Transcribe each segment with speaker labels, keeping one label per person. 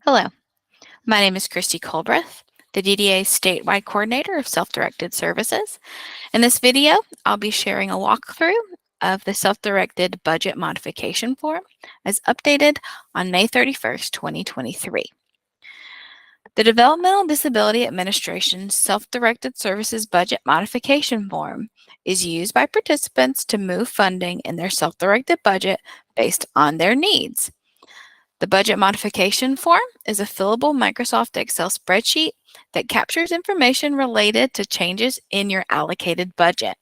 Speaker 1: Hello, my name is Christy Colbreth, the DDA Statewide Coordinator of Self-Directed Services. In this video, I'll be sharing a walkthrough of the Self-Directed Budget Modification Form as updated on May 31st, 2023. The Developmental Disability Administration Self-Directed Services Budget Modification Form is used by participants to move funding in their self-directed budget based on their needs. The budget modification form is a fillable Microsoft Excel spreadsheet that captures information related to changes in your allocated budget.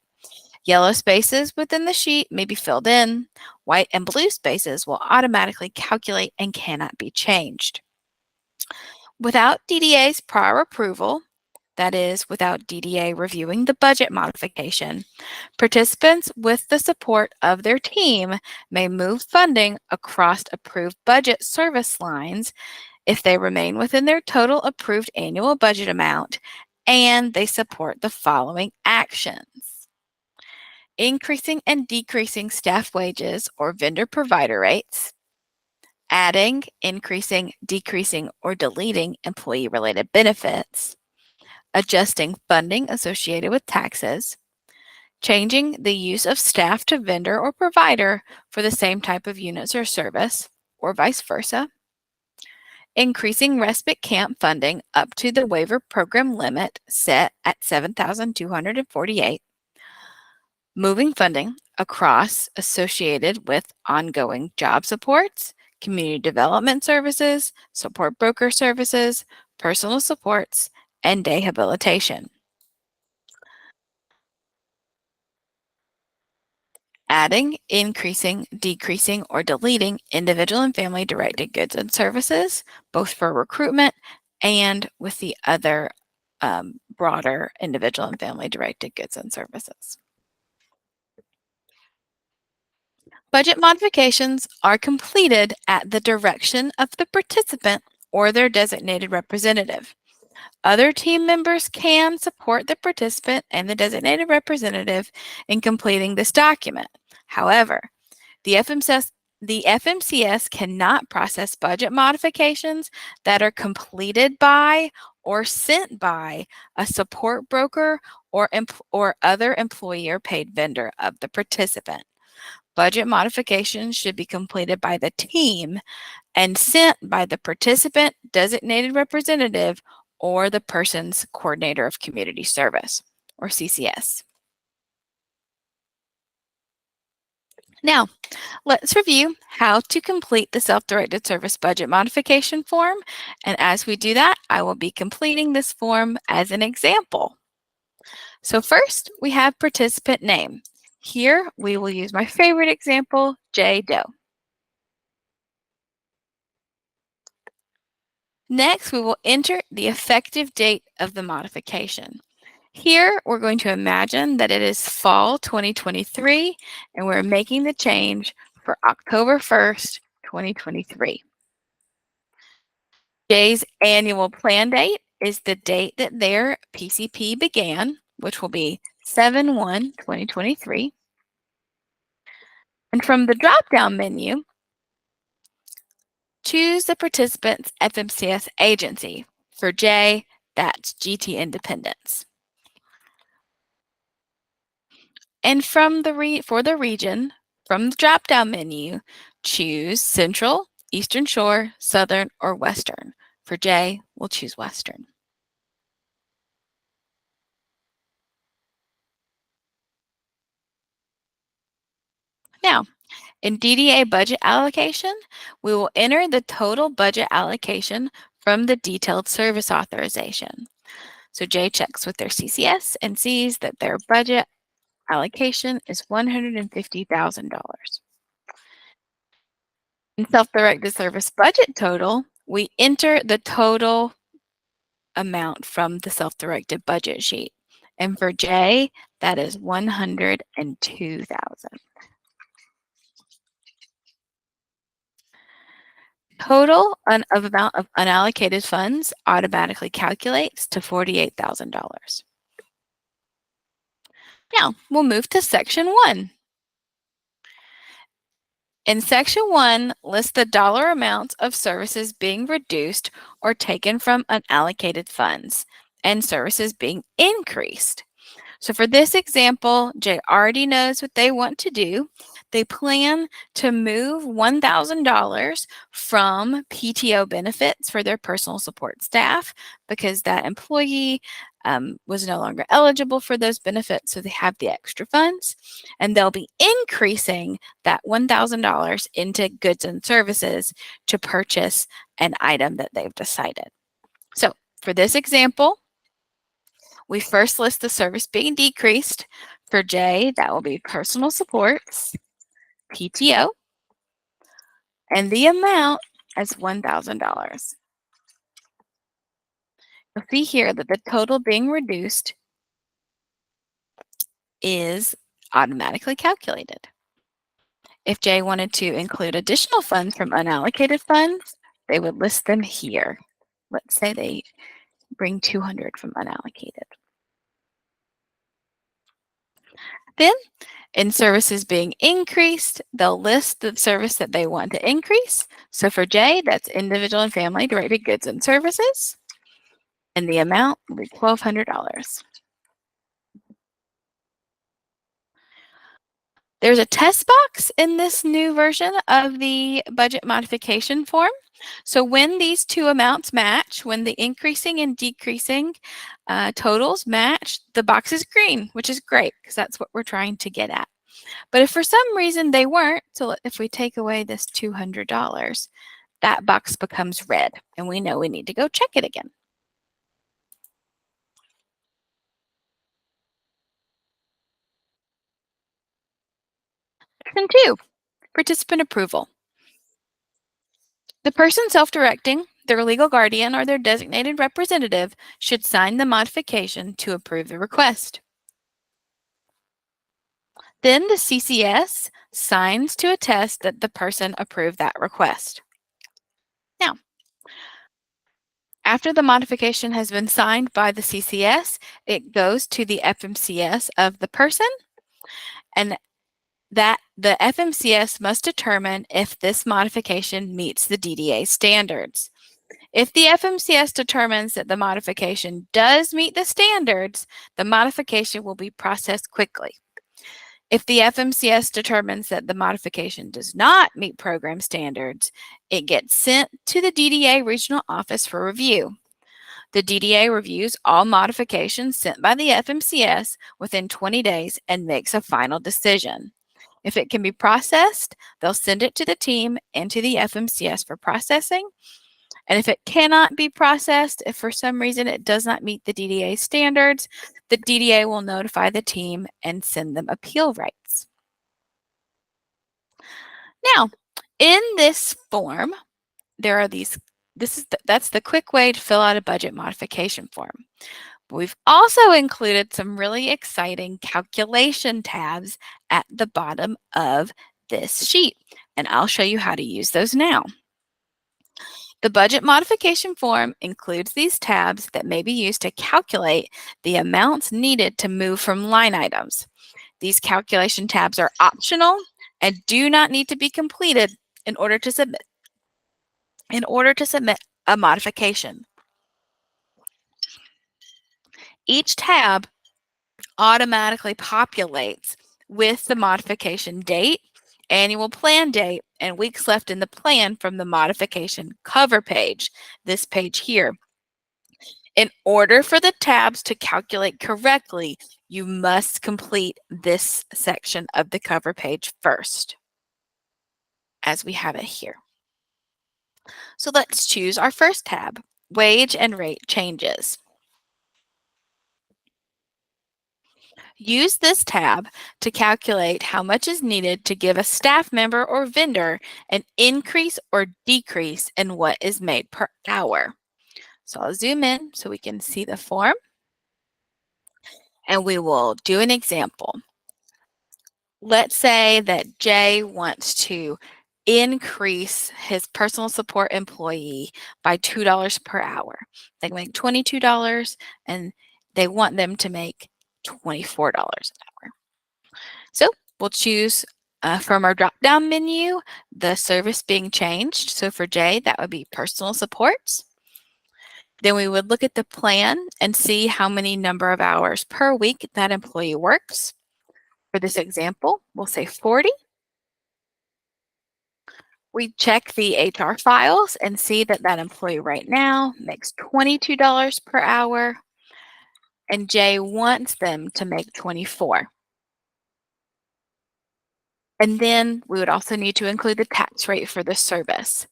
Speaker 1: Yellow spaces within the sheet may be filled in. White and blue spaces will automatically calculate and cannot be changed. Without DDA's prior approval, that is, without DDA reviewing the budget modification, participants with the support of their team may move funding across approved budget service lines if they remain within their total approved annual budget amount and they support the following actions: increasing and decreasing staff wages or vendor provider rates, adding, increasing, decreasing, or deleting employee-related benefits, adjusting funding associated with taxes, changing the use of staff to vendor or provider for the same type of units or service, or vice versa, increasing respite camp funding up to the waiver program limit set at $7,248, moving funding across associated with ongoing job supports, community development services, support broker services, personal supports, and day habilitation. Adding, increasing, decreasing, or deleting individual and family directed goods and services, both for recruitment and with the other broader individual and family directed goods and services. Budget modifications are completed at the direction of the participant or their designated representative. Other team members can support the participant and the designated representative in completing this document. However, the FMCS cannot process budget modifications that are completed by or sent by a support broker or other employee or paid vendor of the participant. Budget modifications should be completed by the team and sent by the participant, designated representative, or the person's coordinator of community service, or CCS. Now, let's review how to complete the self-directed service budget modification form. And as we do that, I will be completing this form as an example. So first, we have participant name. Here, we will use my favorite example, J. Doe. Next, we will enter the effective date of the modification. Here, we're going to imagine that it is fall 2023, and we're making the change for October 1st, 2023. Jay's annual plan date is the date that their PCP began, which will be 7/1/2023. And from the drop-down menu, choose the participant's FMCS agency. For Jay, that's GT Independence. And from for the region, from the drop-down menu, choose Central, Eastern Shore, Southern, or Western. For Jay, we'll choose Western. Now, in DDA budget allocation, we will enter the total budget allocation from the detailed service authorization. So Jay checks with their CCS and sees that their budget allocation is $150,000. In self-directed service budget total, we enter the total amount from the self-directed budget sheet. And for Jay, that is $102,000. Total of amount of unallocated funds automatically calculates to $48,000. Now, we'll move to section 1. In Section 1, list the dollar amounts of services being reduced or taken from unallocated funds and services being increased. So for this example, Jay already knows what they want to do. They plan to move $1,000 from PTO benefits for their personal support staff because that employee was no longer eligible for those benefits, so they have the extra funds. And they'll be increasing that $1,000 into goods and services to purchase an item that they've decided. So for this example, we first list the service being decreased. For J, that will be personal supports, PTO, and the amount as $1,000. You'll see here that the total being reduced is automatically calculated. If J wanted to include additional funds from unallocated funds, they would list them here. Let's say they bring 200 from unallocated. Then, in services being increased, they'll list the service that they want to increase. So for J, that's individual and family directed goods and services. And the amount will be $1,200. There's a test box in this new version of the budget modification form. So when these two amounts match, when the increasing and decreasing totals match, the box is green, which is great because that's what we're trying to get at. But if for some reason they weren't, so if we take away this $200, that box becomes red, and we know we need to go check it again. Section 2, participant approval. The person self-directing, their legal guardian, or their designated representative should sign the modification to approve the request. Then the CCS signs to attest that the person approved that request. Now, after the modification has been signed by the CCS, it goes to the FMCS of the person, and that the FMCS must determine if this modification meets the DDA standards. If the FMCS determines that the modification does meet the standards, the modification will be processed quickly. If the FMCS determines that the modification does not meet program standards, it gets sent to the DDA regional office for review. The DDA reviews all modifications sent by the FMCS within 20 days and makes a final decision. If it can be processed, they'll send it to the team and to the FMCS for processing. And if it cannot be processed, if for some reason it does not meet the DDA standards, the DDA will notify the team and send them appeal rights. Now, in this form, there are these, that's the quick way to fill out a budget modification form. But we've also included some really exciting calculation tabs at the bottom of this sheet, and I'll show you how to use those now. The budget modification form includes these tabs that may be used to calculate the amounts needed to move from line items. These calculation tabs are optional and do not need to be completed in order to submit a modification. Each tab automatically populates with the modification date, annual plan date, and weeks left in the plan from the modification cover page, this page here. In order for the tabs to calculate correctly, you must complete this section of the cover page first, as we have it here. So let's choose our first tab, Wage and Rate Changes. Use this tab to calculate how much is needed to give a staff member or vendor an increase or decrease in what is made per hour. So I'll zoom in so we can see the form, and we will do an example. Let's say that Jay wants to increase his personal support employee by $2 per hour. They make $22 and they want them to make $24 an hour. So we'll choose From our drop-down menu, the service being changed. So for J, that would be personal supports. Then we would look at the plan and see how many number of hours per week that employee works. For this example, we'll say 40. We check the HR files and see that that employee right now makes $22 per hour, and Jay wants them to make 24. And then we would also need to include the tax rate for the service.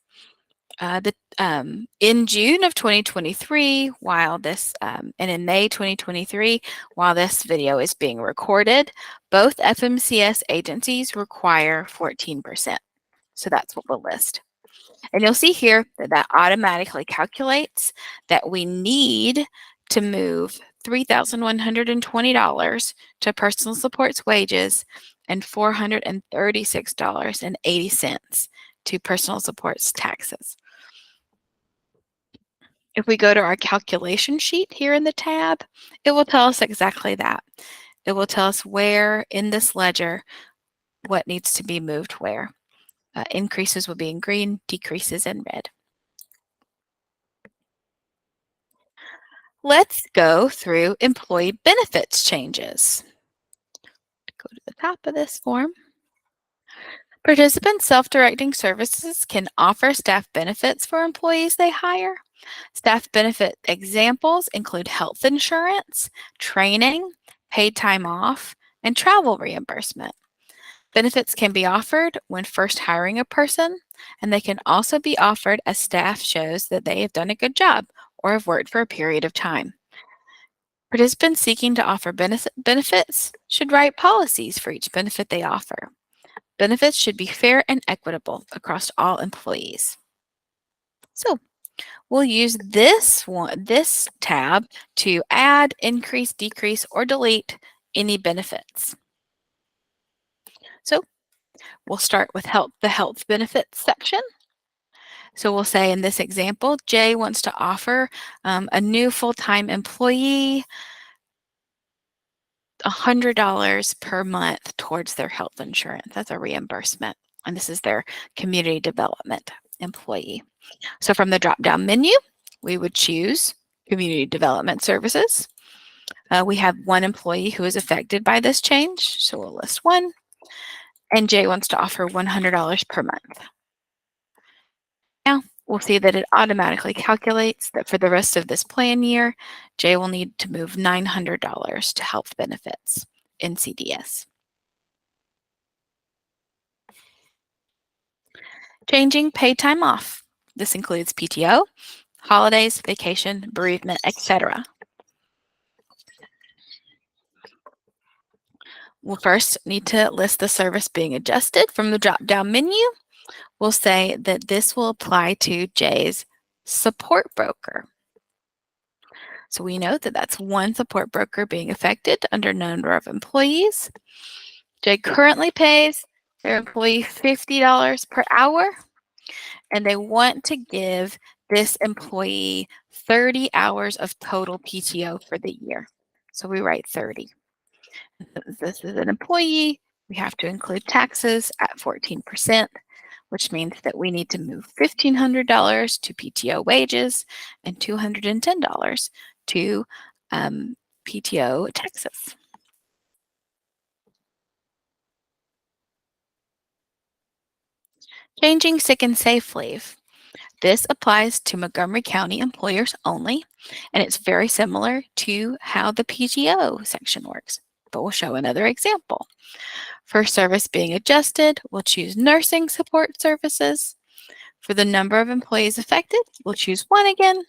Speaker 1: In June of 2023, while this, and in May 2023, while this video is being recorded, both FMCS agencies require 14%. So that's what we'll list. And you'll see here that that automatically calculates that we need to move $3,120 to personal supports wages and $436.80 to personal supports taxes. If we go to our calculation sheet here in the tab, it will tell us exactly that. It will tell us where in this ledger what needs to be moved where. Increases will be in green, decreases in red. Let's go through employee benefits changes. Go to the top of this form. Participant self-directing services can offer staff benefits for employees they hire. Staff benefit examples include health insurance, training, paid time off, and travel reimbursement. Benefits can be offered when first hiring a person, and they can also be offered as staff shows that they have done a good job or have worked for a period of time. Participants seeking to offer benefits should write policies for each benefit they offer. Benefits should be fair and equitable across all employees. So we'll use this tab to add, increase, decrease, or delete any benefits. So we'll start with the health benefits section. So we'll say in this example, Jay wants to offer a new full-time employee $100 per month towards their health insurance. That's a reimbursement. And this is their community development employee. So from the drop-down menu, we would choose community development services. We have one employee who is affected by this change, so we'll list one. And Jay wants to offer $100 per month. Now, we'll see that it automatically calculates that for the rest of this plan year, Jay will need to move $900 to health benefits in CDS. Changing paid time off. This includes PTO, holidays, vacation, bereavement, etc. We'll first need to list the service being adjusted from the drop-down menu. We'll say that this will apply to Jay's support broker. So we know that that's one support broker being affected under number of employees. Jay currently pays their employee $50 per hour, and they want to give this employee 30 hours of total PTO for the year. So we write 30. Since this is an employee, we have to include taxes at 14%, which means that we need to move $1,500 to PTO wages and $210 to PTO taxes. Changing sick and safe leave. This applies to Montgomery County employers only, and it's very similar to how the PTO section works, but we'll show another example. For service being adjusted, we'll choose nursing support services. For the number of employees affected, we'll choose one again.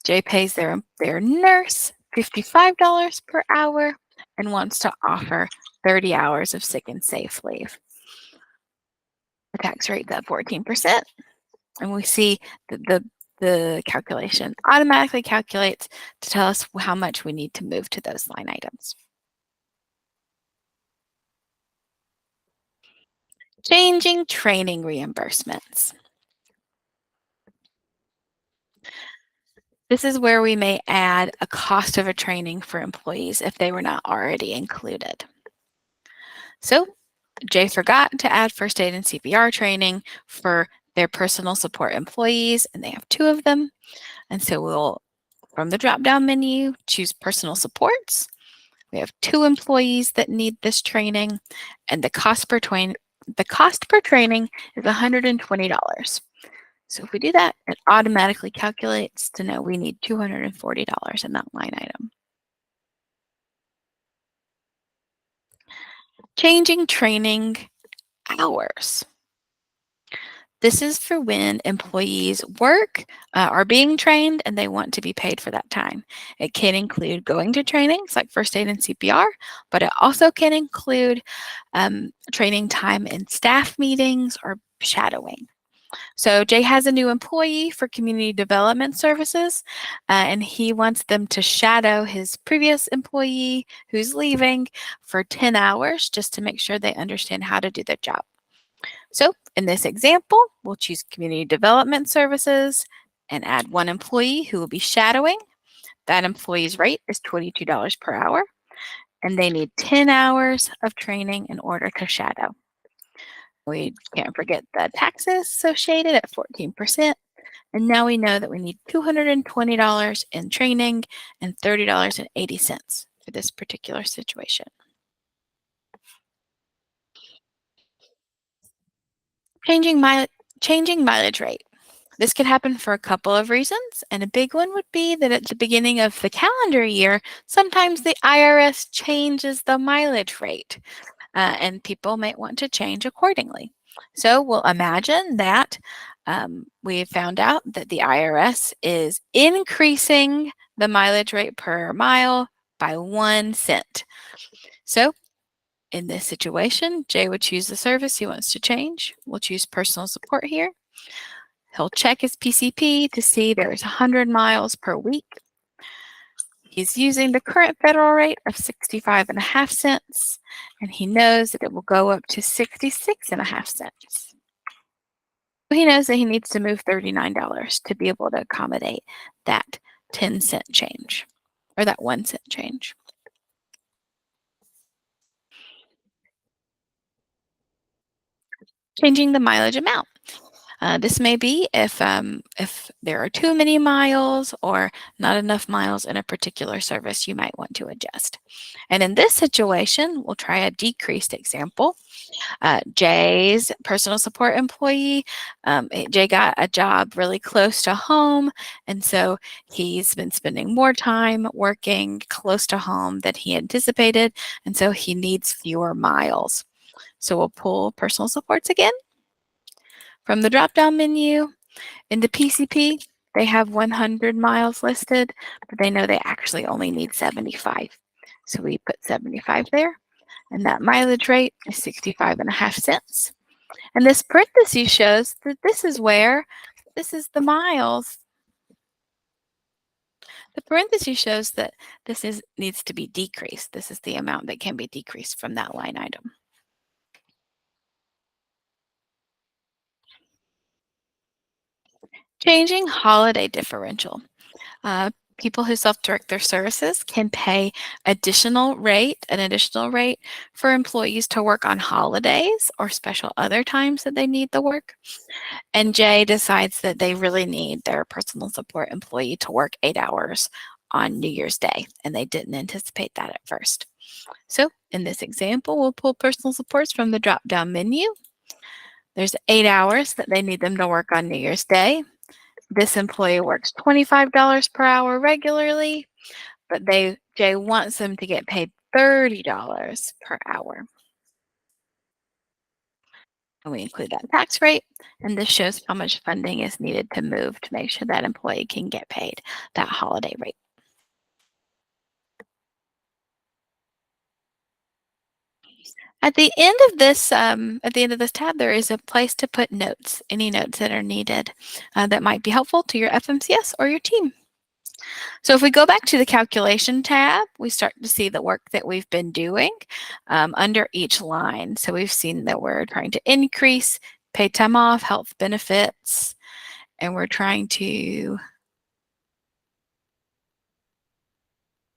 Speaker 1: Jay pays their nurse $55 per hour and wants to offer 30 hours of sick and safe leave. The tax rate's at 14%, and we see that the calculation automatically calculates to tell us how much we need to move to those line items. Changing training reimbursements. This is where we may add a cost of a training for employees if they were not already included. So Jay forgot to add first aid and CPR training for their personal support employees, and they have 2 of them. And so we'll, from the drop-down menu, choose personal supports. We have 2 employees that need this training, and the cost per training is $120. So if we do that, it automatically calculates to know we need $240 in that line item. Changing training hours. This is for when employees work, are being trained, and they want to be paid for that time. It can include going to trainings like first aid and CPR, but it also can include training time in staff meetings or shadowing. So Jay has a new employee for community development services, and he wants them to shadow his previous employee who's leaving for 10 hours just to make sure they understand how to do their job. So in this example, we'll choose community development services and add 1 employee who will be shadowing. That employee's rate is $22 per hour, and they need 10 hours of training in order to shadow. We can't forget the taxes associated at 14%. And now we know that we need $220 in training and $30.80 for this particular situation. Changing mileage rate. This could happen for a couple of reasons, and a big one would be that at the beginning of the calendar year, sometimes the IRS changes the mileage rate, and people might want to change accordingly. So we'll imagine that we have found out that the IRS is increasing the mileage rate per mile by 1 cent. So in this situation, Jay would choose the service he wants to change. We'll choose personal support here. He'll check his PCP to see there's 100 miles per week. He's using the current federal rate of 65.5 cents, and he knows that it will go up to 66.5 cents. He knows that he needs to move $39 to be able to accommodate that 10-cent change, or that 1 cent change. Changing the mileage amount. This may be if there are too many miles or not enough miles in a particular service, you might want to adjust. And in this situation, we'll try a decreased example. Jay's personal support employee, Jay got a job really close to home, and so he's been spending more time working close to home than he anticipated, and so he needs fewer miles. So we'll pull personal supports again. From the drop-down menu, in the PCP, they have 100 miles listed, but they know they actually only need 75. So we put 75 there, and that mileage rate is 65.5 cents. And this parenthesis shows that this is the miles. The parenthesis shows that needs to be decreased. This is the amount that can be decreased from that line item. Changing holiday differential. People who self-direct their services can pay an additional rate for employees to work on holidays or special other times that they need the work. And Jay decides that they really need their personal support employee to work 8 hours on New Year's Day, and they didn't anticipate that at first. So in this example, we'll pull personal supports from the drop-down menu. There's 8 hours that they need them to work on New Year's Day. This employee works $25 per hour regularly, but Jay wants them to get paid $30 per hour. And we include that tax rate, and this shows how much funding is needed to move to make sure that employee can get paid that holiday rate. At the end of this tab, there is a place to put notes, any notes that are needed that might be helpful to your FMCS or your team. So if we go back to the calculation tab, we start to see the work that we've been doing under each line. So we've seen that we're trying to increase paid time off, health benefits, and we're trying to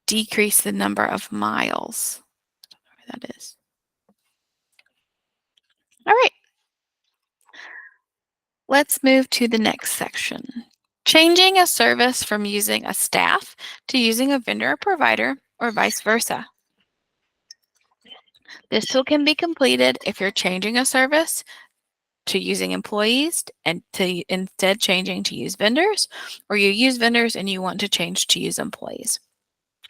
Speaker 1: decrease the number of miles. Where that is. Let's move to the next section. Changing a service from using a staff to using a vendor or provider, or vice versa. This tool can be completed if you're changing a service to using employees and to instead changing to use vendors, or you use vendors and you want to change to use employees.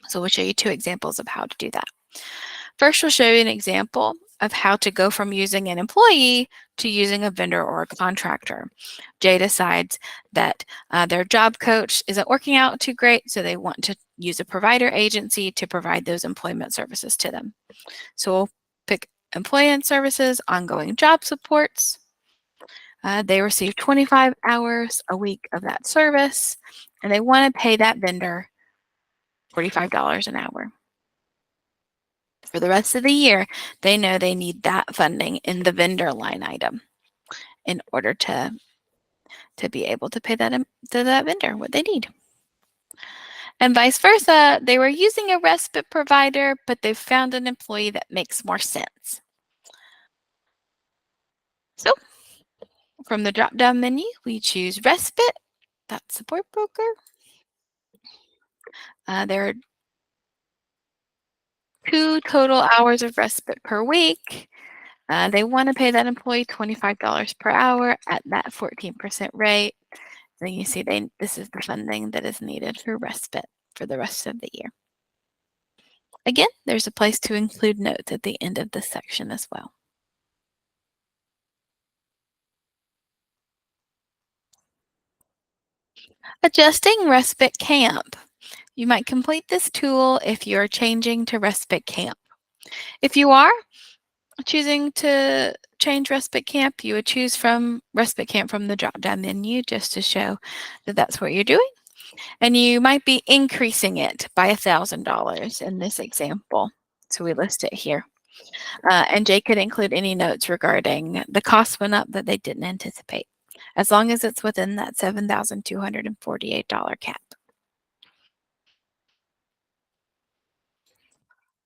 Speaker 1: So we'll show you 2 examples of how to do that. First, we'll show you an example of how to go from using an employee to using a vendor or a contractor. Jay decides that their job coach isn't working out too great, so they want to use a provider agency to provide those employment services to them. So we'll pick employment services, ongoing job supports. They receive 25 hours a week of that service, and they want to pay that vendor $45 an hour. For the rest of the year, they know they need that funding in the vendor line item in order to be able to pay that to that vendor what they need. And vice versa, they were using a respite provider, but they found an employee that makes more sense. So from the drop-down menu, we choose respite, that's support broker. There are 2 total hours of respite per week. They want to pay that employee $25 per hour at that 14% rate. Then you see this is the funding that is needed for respite for the rest of the year. Again, there's a place to include notes at the end of this section as well. Adjusting respite camp. You might complete this tool if you're changing to respite camp. If you are choosing to change respite camp, you would choose from respite camp from the drop-down menu just to show that that's what you're doing. And you might be increasing it by $1,000 in this example. So we list it here. And Jay could include any notes regarding the cost went up that they didn't anticipate, as long as it's within that $7,248 cap.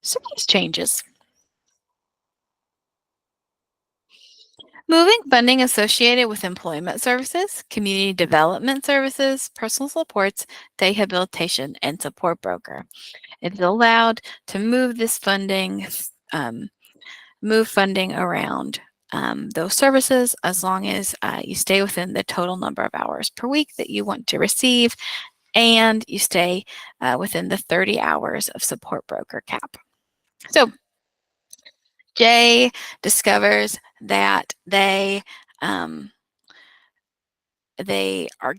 Speaker 1: So these changes. Moving funding associated with employment services, community development services, personal supports, rehabilitation, and support broker. It's allowed to move this funding, move funding around those services as long as you stay within the total number of hours per week that you want to receive, and you stay within the 30 hours of support broker cap. So Jay discovers that they are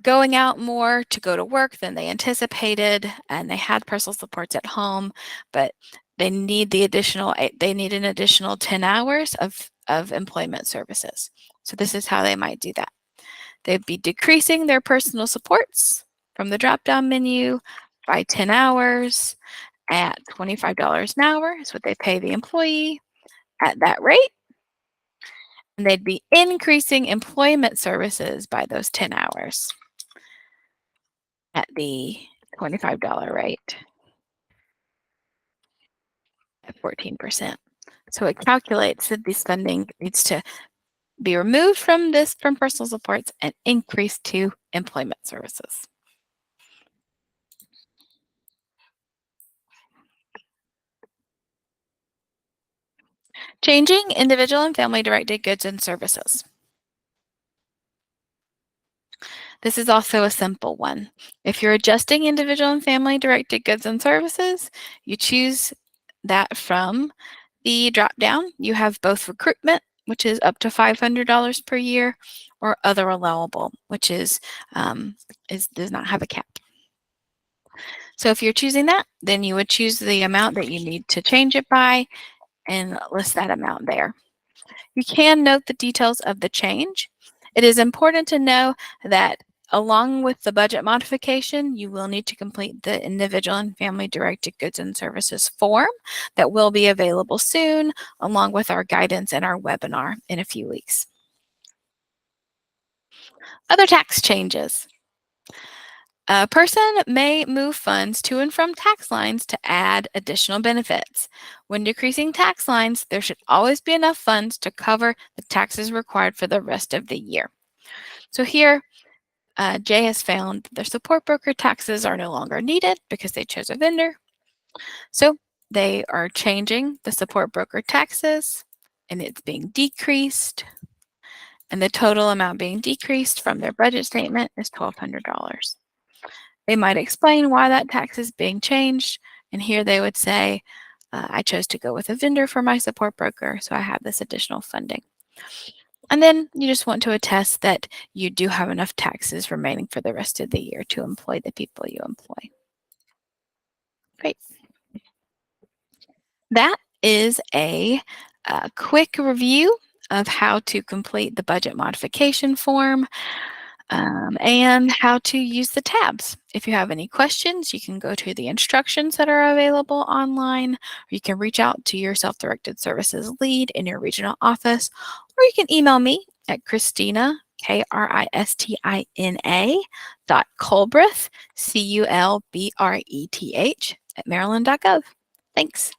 Speaker 1: going out more to go to work than they anticipated, and they had personal supports at home, but they need an additional 10 hours of employment services. So this is how they might do that. They'd be decreasing their personal supports from the drop-down menu by 10 hours at $25 an hour is what they pay the employee at that rate. And they'd be increasing employment services by those 10 hours at the $25 rate at 14%. So it calculates that this funding needs to be removed from personal supports and increased to employment services. Changing individual and family directed goods and services. This is also a simple one. If you're adjusting individual and family directed goods and services, you choose that from the drop down. You have both recruitment, which is up to $500 per year, or other allowable, which does not have a cap. So if you're choosing that, then you would choose the amount that you need to change it by and list that amount there. You can note the details of the change. It is important to know that along with the budget modification, you will need to complete the individual and family directed goods and services form that will be available soon, along with our guidance and our webinar in a few weeks. Other tax changes. A person may move funds to and from tax lines to add additional benefits. When decreasing tax lines, there should always be enough funds to cover the taxes required for the rest of the year. So here, Jay has found that their support broker taxes are no longer needed because they chose a vendor. So they are changing the support broker taxes, and it's being decreased. And the total amount being decreased from their budget statement is $1,200. They might explain why that tax is being changed. And here they would say, I chose to go with a vendor for my support broker, so I have this additional funding. And then you just want to attest that you do have enough taxes remaining for the rest of the year to employ the people you employ. Great. That is a quick review of how to complete the budget modification form and how to use the tabs. If you have any questions, you can go to the instructions that are available online, or you can reach out to your self-directed services lead in your regional office, or you can email me at Christina, Kristina, .Culbreth, Culbreth, at maryland.gov. Thanks.